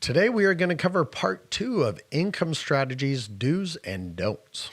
Today we are going to cover part 2 of income strategies, do's and don'ts.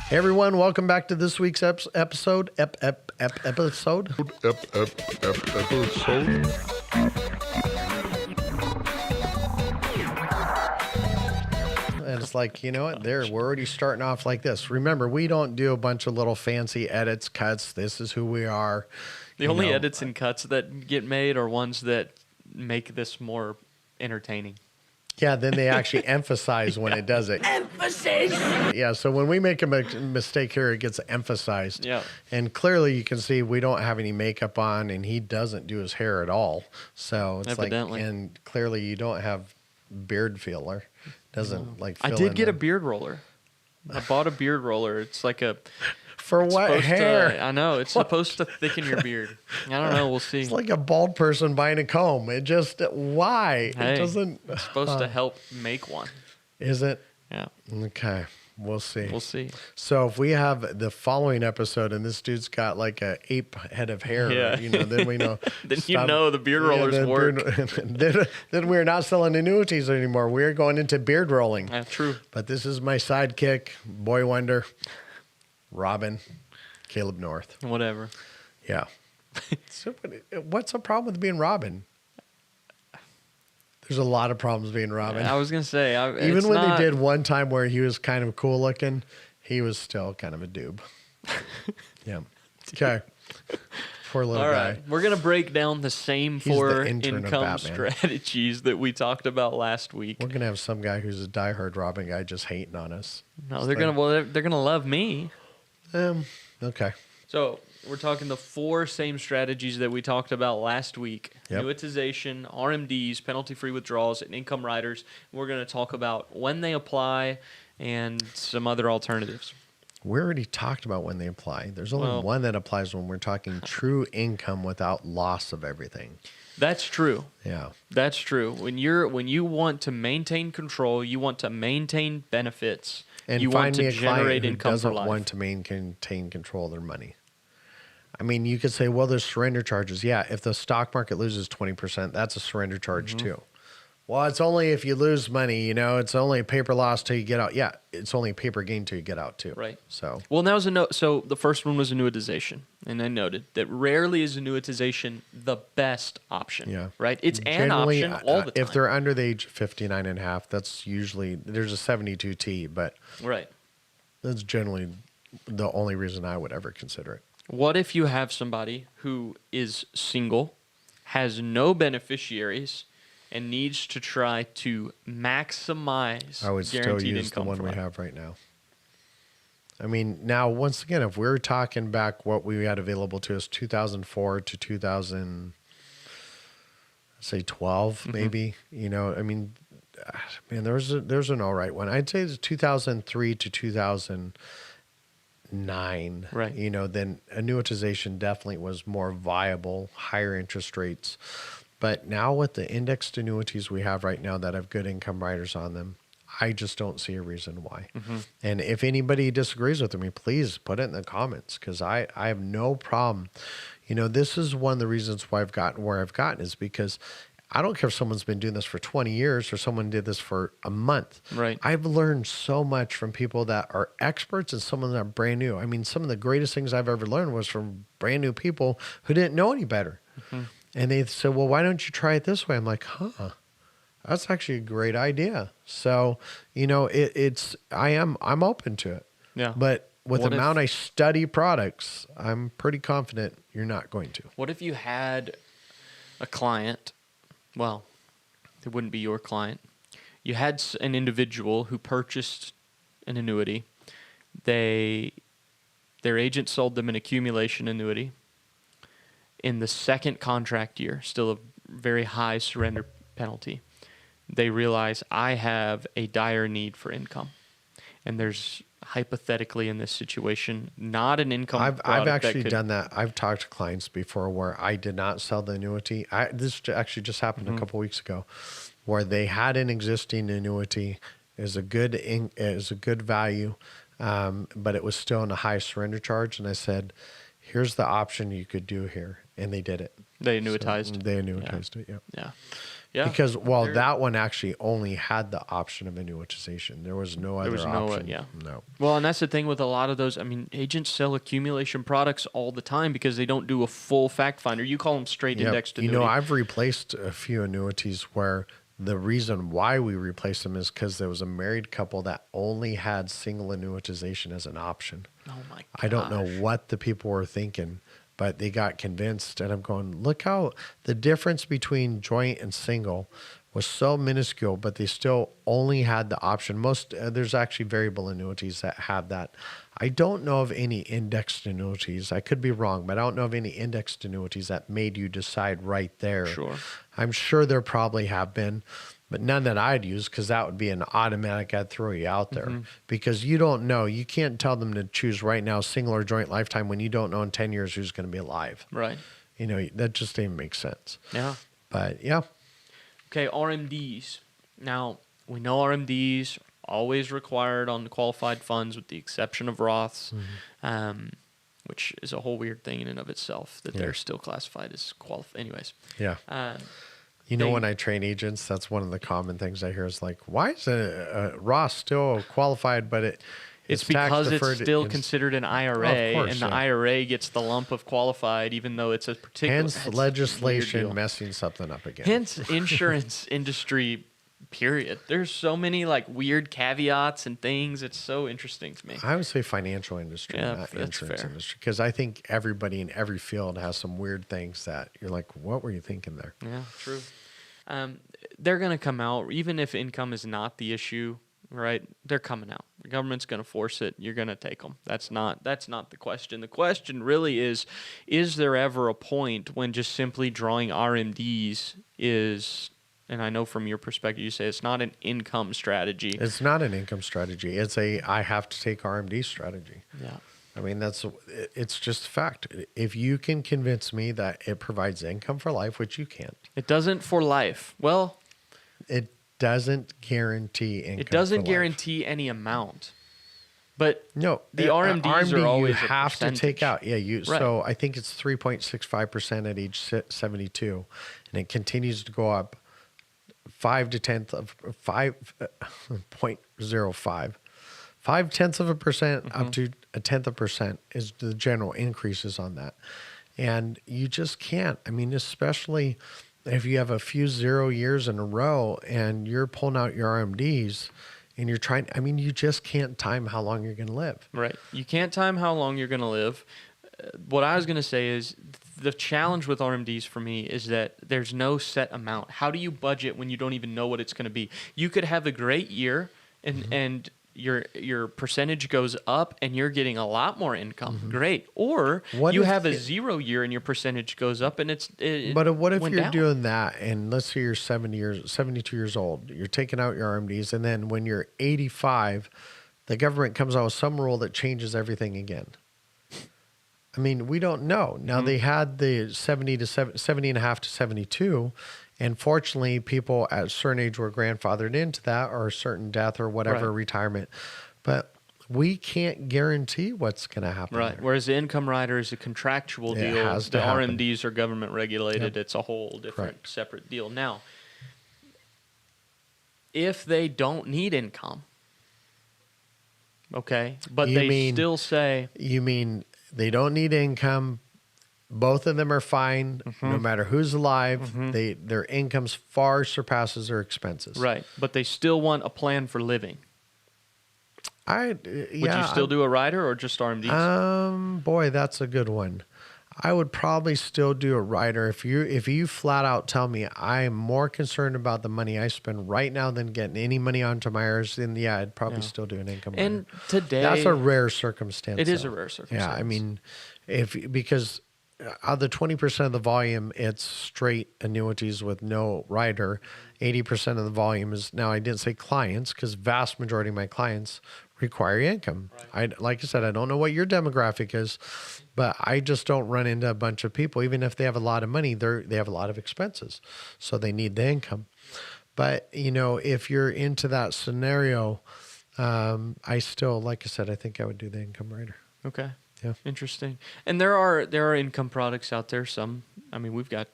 Hey everyone, welcome back to this week's episode. Episode. And it's like, you know what? We're already starting off like this. Remember, we don't do a bunch of little fancy edits, cuts. This is who we are. The only edits and cuts that get made are ones that make this more entertaining. Yeah, then they actually emphasize when it does it. Emphasis! Yeah, so when we make a mistake here, it gets emphasized. Yeah. And clearly you can see we don't have any makeup on, and he doesn't do his hair at all. So it's Evidently. like, and clearly you don't have beard filler. Doesn't like I fill did in get the- a beard roller. I bought a beard roller. It's like a... For what supposed hair? To, I know. It's supposed to thicken your beard. I don't know. We'll see. It's like a bald person buying a comb. It just, why? Hey, It doesn't. It's supposed to help make one. Is it? Yeah. Okay. We'll see. We'll see. So if we have the following episode and this dude's got like a ape head of hair, Yeah. then we know. Then you know the beard rollers then work. then we're not selling annuities anymore. We're going into beard rolling. Yeah, true. But this is my sidekick, Boy Wonder, Robin, Caleb North. Whatever. Yeah. So what's the problem with being Robin? There's a lot of problems being Robin. I was going to say. Even when they did one time where he was kind of cool looking, he was still kind of a doob. Yeah. Okay. Poor little All guy. right. We're going to break down the same He's the four intern of income Batman. strategies that we talked about last week. We're gonna have some guy who's a diehard Robin guy just hating on us. No, they're going to love me. Okay. So we're talking the four same strategies that we talked about last week. Yep. Annuitization, RMDs, penalty-free withdrawals, and income riders. We're going to talk about when they apply and some other alternatives. We already talked about when they apply. There's only one that applies when we're talking true income without loss of everything. That's true. Yeah. That's true. When you want to maintain control, you want to maintain benefits, And you find want me to a client generate who income for doesn't life. want to maintain control of their money. I mean, you could say, well, there's surrender charges. Yeah, if the stock market loses 20%, that's a surrender charge too. Well, it's only if you lose money, it's only a paper loss till you get out. Yeah, it's only a paper gain till you get out too. Right. So, Well, that was a note. So the first one was annuitization, and I noted that rarely is annuitization the best option. yeah. Right. It's an Generally, option all the time. if they're under the age of 59 and a half, that's usually, there's a 72T, but right. that's generally the only reason I would ever consider it. What if you have somebody who is single, has no beneficiaries, and needs to try to maximize I would still guaranteed use the income one for we life? have right now. I mean, now, once again, if we're talking back what we had available to us 2004 to 2012, maybe, I mean, man, there's an all right one. I'd say it's 2003 to 2009. Right. Then annuitization definitely was more viable, higher interest rates. But now with the indexed annuities we have right now that have good income riders on them, I just don't see a reason why. And if anybody disagrees with me, please put it in the comments because I have no problem. This is one of the reasons why I've gotten where I've gotten is because I don't care if someone's been doing this for 20 years or someone did this for a month. Right. I've learned so much from people that are experts and some of them are brand new. I mean, some of the greatest things I've ever learned was from brand new people who didn't know any better. And they said, well, why don't you try it this way? I'm like, that's actually a great idea. So, I'm open to it. Yeah. But with What the if- amount I study products, I'm pretty confident you're not going to. What if you had a client? Well, it wouldn't be your client. You had an individual who purchased an annuity. Their agent sold them an accumulation annuity. In the second contract year, still a very high surrender penalty, they realize I have a dire need for income. and there's hypothetically in this situation not an income I've product that actually could- done that. I've talked to clients before where I did not sell the annuity. This actually just happened a couple weeks ago, where they had an existing annuity, is a good value, but it was still in a high surrender charge. And I said, "Here's the option you could do here," and they did it. they annuitized. So they annuitized it. Yeah. Yeah. Yeah. Because well, There- that one actually only had the option of annuitization. There was no other was no, option. yeah. No. Well, and that's the thing with a lot of those. I mean, agents sell accumulation products all the time because they don't do a full fact finder. You call them straight Yep. indexed You annuity. know, I've replaced a few annuities where the reason why we replaced them is because there was a married couple that only had single annuitization as an option. Oh my gosh. I don't know what the people were thinking, but they got convinced. And I'm going, look how the difference between joint and single was so minuscule, but they still only had the option. There's actually variable annuities that have that. I don't know of any indexed annuities. I could be wrong, but I don't know of any indexed annuities that made you decide right there. Sure. I'm sure there probably have been, but none that I'd use, because that would be an automatic. I'd throw you out there because you don't know. You can't tell them to choose right now single or joint lifetime when you don't know in 10 years who's going to be alive. Right. You know, that just didn't make sense. Yeah. But yeah, Okay, RMDs. Now, we know RMDs are always required on qualified funds with the exception of Roths, which is a whole weird thing in and of itself that they're still classified as qualified. Anyways. yeah. You know, when I train agents, that's one of the common things I hear is like, why is a Roth still qualified, but it's tax because it's deferred? still considered an IRA, course, and the yeah. IRA gets the lump of qualified, even though it's a particular. Hence it's a weird legislation deal. messing something up again. Hence insurance industry. Period. There's so many like weird caveats and things. It's so interesting to me. I would say financial industry, Yeah, not that's insurance fair. industry, because I think everybody in every field has some weird things that you're like, what were you thinking there? Yeah, true. They're going to come out, even if income is not the issue, right? They're coming out. The government's going to force it. You're going to take them. That's not the question. The question really is there ever a point when just simply drawing RMDs is, and I know from your perspective, you say it's not an income strategy. It's not an income strategy. It's I have to take RMD strategy. Yeah. I mean, it's just a fact. If you can convince me that it provides income for life, which you can't, It doesn't for life. Well, it doesn't guarantee income. it doesn't for life. guarantee any amount. But No, the RMDs RMD are always you a have to take percentage. out. Yeah, Right. So I think it's 3.65% at age 72, and it continues to go up 5/10 of 5.05. 0.5% up to 0.1% is the general increases on that. And you just can't. I mean, especially if you have a few 0 years in a row and you're pulling out your RMDs and you're trying, I mean, you just can't time how long you're going to live. Right. You can't time how long you're going to live. What I was going to say is the challenge with RMDs for me is that there's no set amount. How do you budget when you don't even know what it's going to be? You could have a great year and your percentage goes up and you're getting a lot more income. Great. Or What you if have a it- 0 year and your percentage goes up and it But what if went you're down. doing that and let's say you're 72 years old, you're taking out your RMDs, and then when you're 85, the government comes out with some rule that changes everything again. I mean, we don't know. Now they had the 70 and a half to 72. And fortunately, people at a certain age were grandfathered into that, or a certain death or whatever, Right. retirement. But we can't guarantee what's going to happen. Right. there. Whereas the income rider is a contractual It deal. has to The happen. RMDs are government regulated. Yep. It's a whole different, Correct. separate deal. Now, if they don't need income, okay, but You they mean- still say, You mean they don't need income? Both of them are fine, no matter who's alive. Their incomes far surpasses their expenses. right, but they still want a plan for living. Would Would you still do a rider or just RMDs? Boy, that's a good one. I would probably still do a rider. If you flat out tell me I'm more concerned about the money I spend right now than getting any money onto my heirs, then yeah, I'd probably Yeah. still do an income And rider. today, That's a rare circumstance. It is though. a rare Yeah, circumstance. I mean, because out of the 20% of the volume, it's straight annuities with no rider. 80% of the volume is, now I didn't say clients because vast majority of my clients require income. Like I said, I don't know what your demographic is, but I just don't run into a bunch of people, even if they have a lot of money, they have a lot of expenses. So they need the income. But, if you're into that scenario, I still, like I said, I think I would do the income rider. Okay. Yeah. Interesting. And there are income products out there. We've got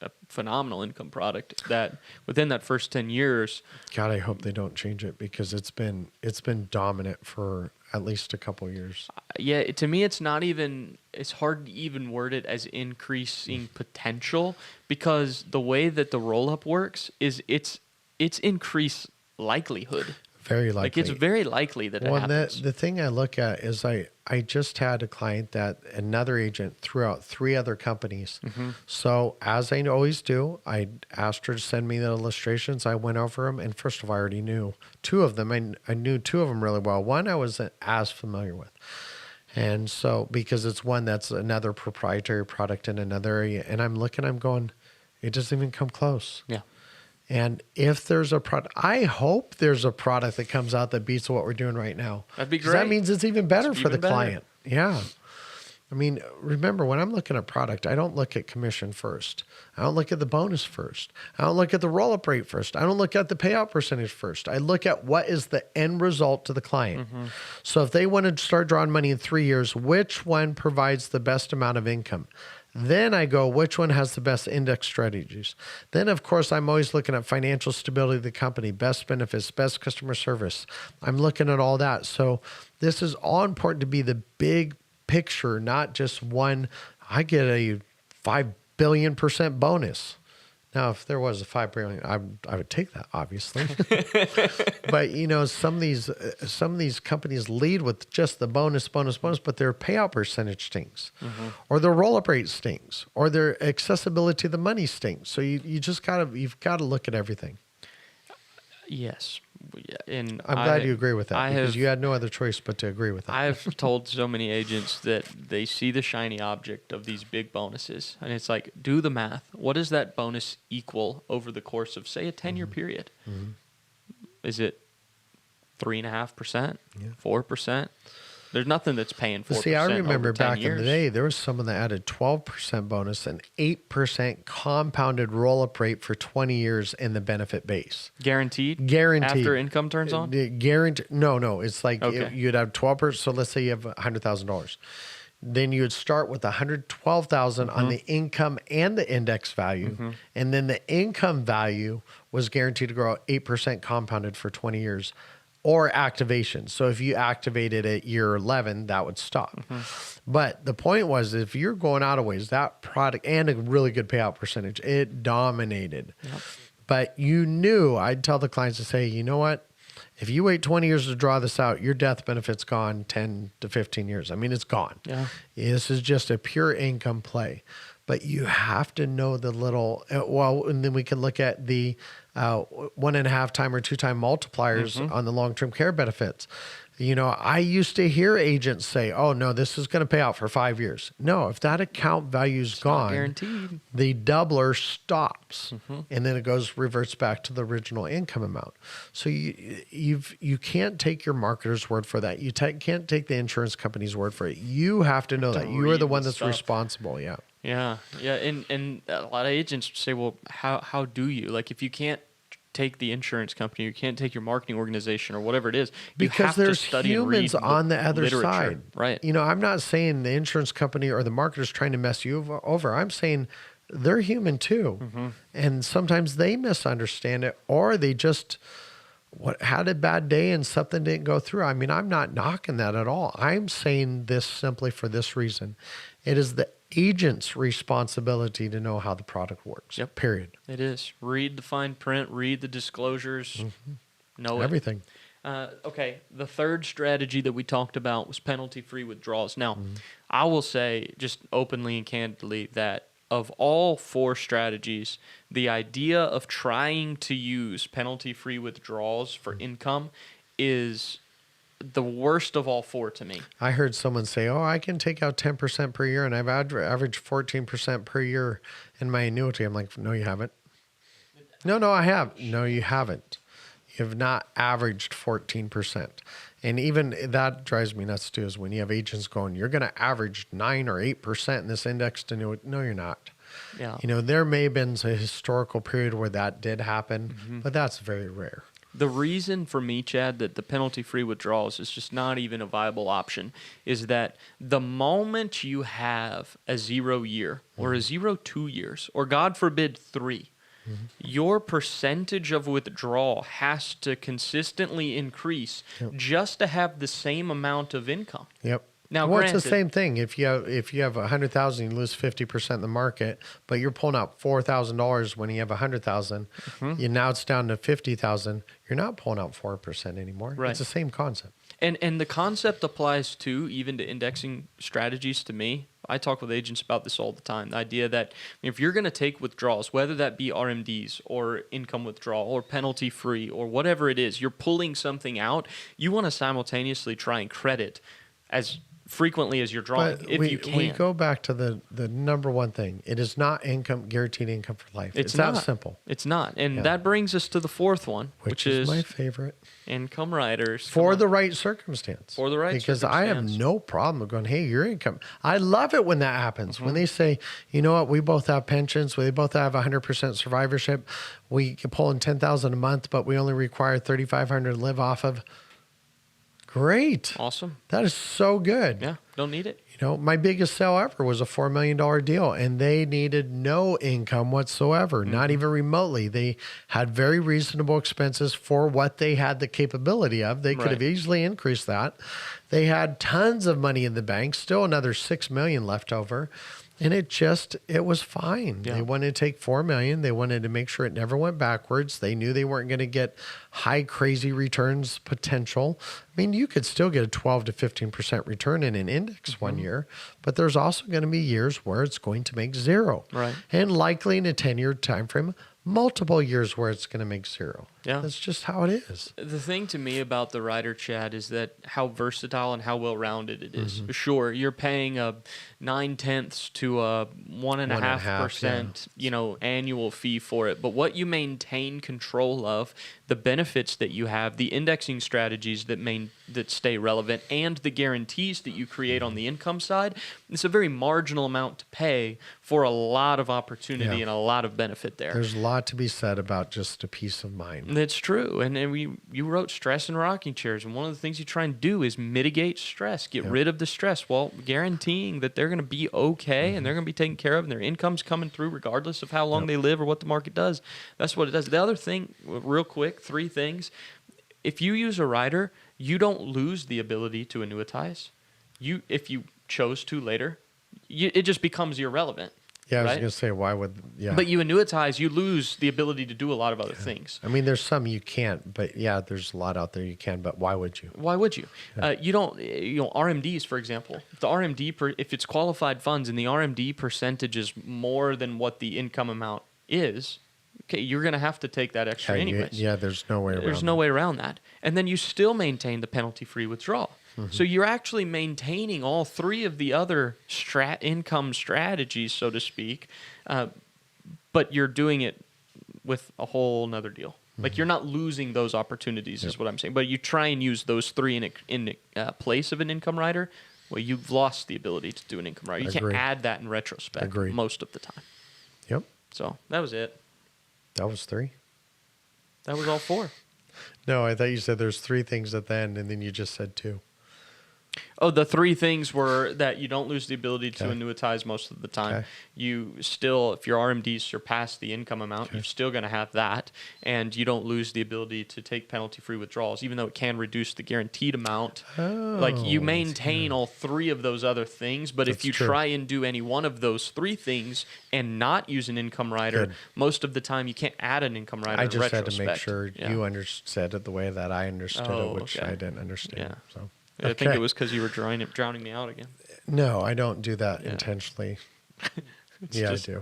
a phenomenal income product that within that first 10 years. God, I hope they don't change it because it's been dominant for at least a couple years. Yeah, to me, it's hard to even word it as increasing potential because the way that the roll-up works is it's increased likelihood. Very likely. Like, it's very likely that it happens. The thing I look at is I just had a client that another agent threw out 3 other companies. Mm-hmm. So as I always do, I asked her to send me the illustrations. I went over them. And first of all, I already knew 2 of them. I knew 2 of them really well. One I wasn't as familiar with. And so, because it's one that's another proprietary product in another area. And I'm going, it doesn't even come close. Yeah. And if there's a product, I hope there's a product that comes out that beats what we're doing right now. That'd be 'Cause great. that means it's even better It's for the even better. client. Yeah. I mean, remember, when I'm looking at product, I don't look at commission first. I don't look at the bonus first. I don't look at the roll-up rate first. I don't look at the payout percentage first. I look at what is the end result to the client. Mm-hmm. So if they want to start drawing money in 3 years, which one provides the best amount of income? Then I go, which one has the best index strategies? Then, of course, I'm always looking at financial stability of the company, best benefits, best customer service. I'm looking at all that. So this is all important to be the big picture, not just one. I get a 5 billion% bonus. Now, if there was a 5 billion, I would take that, obviously. But some of these companies lead with just the bonus, but their payout percentage stinks, or their roll-up rate stinks, or their accessibility to the money stinks. So you've got to look at everything. Yes. And I'm glad you agree with that because you had no other choice but to agree with that. I have told so many agents that they see the shiny object of these big bonuses, and it's like, do the math. What does that bonus equal over the course of, say, a 10-year period? Mm-hmm. Is it 3.5%, Yeah. 4%? There's nothing that's paying 4%. See, I remember over 10 back years. in the day, there was someone that added 12% bonus and 8% compounded roll-up rate for 20 years in the benefit base. Guaranteed? Guaranteed. After income turns on? Guaranteed. No. It's like Okay. you'd have 12%. So let's say you have $100,000. Then you would start with $112,000 on the income and the index value. And then the income value was guaranteed to grow 8% compounded for 20 years. Or activation. So if you activated at year 11, that would stop. But the point was, if you're going out of ways, that product and a really good payout percentage, it dominated. Yep. But I'd tell the clients to say, you know what? If you wait 20 years to draw this out, your death benefit's gone 10 to 15 years. I mean, it's gone. Yeah. This is just a pure income play. But you have to know the little, and then we can look at the 1.5 time or 2 time multipliers on the long-term care benefits. I used to hear agents say, oh, no, this is going to pay out for 5 years. No, if that account value's gone, guaranteed. the doubler stops and then it reverts back to the original income amount. So you can't take your marketer's word for that. You can't take the insurance company's word for it. You have to know that you are the one that's responsible. Yeah. Yeah. And a lot of agents say, well, how do you? Like, if you can't take the insurance company, you can't take your marketing organization or whatever it is, because you have there's to study humans and read on the other literature. side. Right. I'm not saying the insurance company or the marketer's trying to mess you over. I'm saying they're human too. And sometimes they misunderstand it, or they just had a bad day and something didn't go through. I mean, I'm not knocking that at all. I'm saying this simply for this reason. It is the agent's responsibility to know how the product works. Yep. Period. It is. Read the fine print, read the disclosures, know Everything. Okay, the third strategy that we talked about was penalty-free withdrawals. Now, I will say just openly and candidly that of all 4 strategies, the idea of trying to use penalty-free withdrawals for income is the worst of all four to me. I heard someone say, "Oh, I can take out 10% per year, and I've averaged 14% per year in my annuity." I'm like, "No, you haven't." No, I have. No, you haven't. You have not averaged 14%. And even that drives me nuts too, is when you have agents going, "You're going to average 9 or 8% in this indexed annuity." No, you're not. Yeah. There may have been a historical period where that did happen, but that's very rare. The reason for me, Chad, that the penalty-free withdrawals is just not even a viable option is that the moment you have a 0 year or a 0 2 years, or God forbid 3, your percentage of withdrawal has to consistently increase just to have the same amount of income. Yep. Now, well, granted, it's the same thing. If you have 100,000, you lose 50% in the market, but you're pulling out $4,000 when you have 100,000. Now it's down to 50,000. You're not pulling out 4% anymore. Right. It's the same concept. And the concept applies too, even to indexing strategies. To me, I talk with agents about this all the time. The idea that if you're going to take withdrawals, whether that be RMDs or income withdrawal or penalty free or whatever it is, you're pulling something out. You want to simultaneously try and credit as frequently as you're drawing, But if you can. we go back to the number one thing. It is not guaranteed income for life. It's that simple. It's not. And that brings us to the fourth one, which is my favorite. Income riders. For the right circumstance. For the right because circumstance. I have no problem with going, "Hey, your income." I love it when that happens. When they say, "You know what? We both have pensions. We both have 100% survivorship. We can pull in $10,000 a month, but we only require $3,500 to live off of." Great. Awesome. That is so good. Yeah. Don't need it. My biggest sale ever was a $4 million deal, and they needed no income whatsoever, not even remotely. They had very reasonable expenses for what they had the capability of. They could have easily increased that. They had tons of money in the bank, still another $6 million left over. And it was fine. Yeah. They wanted to take $4 million. They wanted to make sure it never went backwards. They knew they weren't going to get high, crazy returns potential. I mean, you could still get a 12 to 15% return in an index one year, but there's also going to be years where it's going to make zero. Right. And likely in a 10-year time frame, multiple years where it's going to make zero. Yeah. That's just how it is. The thing to me about the rider, Chad, is that how versatile and how well-rounded it is. Sure, you're paying a 9/10 to a 1.5%, annual fee for it. But what you maintain control of, the benefits that you have, the indexing strategies that stay relevant, and the guarantees that you create on the income side, it's a very marginal amount to pay for a lot of opportunity and a lot of benefit there. There's a lot to be said about just a peace of mind. That's true. And you wrote stress in rocking chairs. And one of the things you try and do is mitigate stress, get rid of the stress while guaranteeing that they're going to be okay and they're going to be taken care of and their income's coming through regardless of how long they live or what the market does. That's what it does. The other thing, real quick, 3 things. If you use a rider, you don't lose the ability to annuitize. If you chose to later, it just becomes irrelevant. Yeah, I was right? going to say, why would, But you annuitize, you lose the ability to do a lot of other things. I mean, there's some you can't, but there's a lot out there you can, but why would you? Why would you? You don't, RMDs, for example. If the RMD, if it's qualified funds and the RMD percentage is more than what the income amount is, okay, you're going to have to take that extra anyways. There's no way around There's no way around that. And then you still maintain the penalty-free withdrawal. So you're actually maintaining all 3 of the other income strategies, so to speak, but you're doing it with a whole nother deal. Like you're not losing those opportunities is what I'm saying. But you try and use those 3 in place of an income rider, well, you've lost the ability to do an income rider. You can't add that in retrospect most of the time. Yep. So that was it. That was 3? That was all 4. No, I thought you said there's 3 things at the end, and then you just said 2. Oh, the 3 things were that you don't lose the ability to annuitize most of the time. Okay. You still, if your RMDs surpass the income amount, you're still going to have that. And you don't lose the ability to take penalty-free withdrawals, even though it can reduce the guaranteed amount. Like you maintain all 3 of those other things, but if you try and do any one of those 3 things and not use an income rider, most of the time you can't add an income rider I in just had retrospect. to make sure you understood it the way that I understood it, which I didn't understand. Yeah. So. I think it was because you were drowning me out again. No, I don't do that intentionally. I do.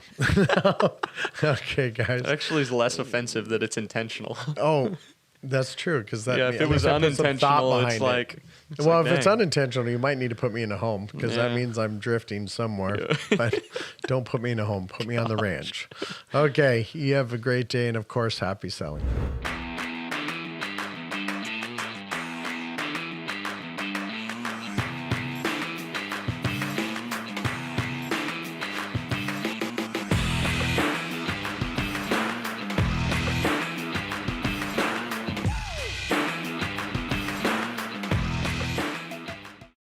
Okay, guys. It actually is less offensive that it's intentional. Oh, That's true, because that Yeah, if at it was least I put some thought unintentional, it's behind like, it. Well, if it's dang. unintentional, you might need to put me in a home, because that Yeah. means I'm drifting somewhere. Yeah. But don't put me in a home. Put me on the ranch. Okay. You have a great day, and of course, happy selling.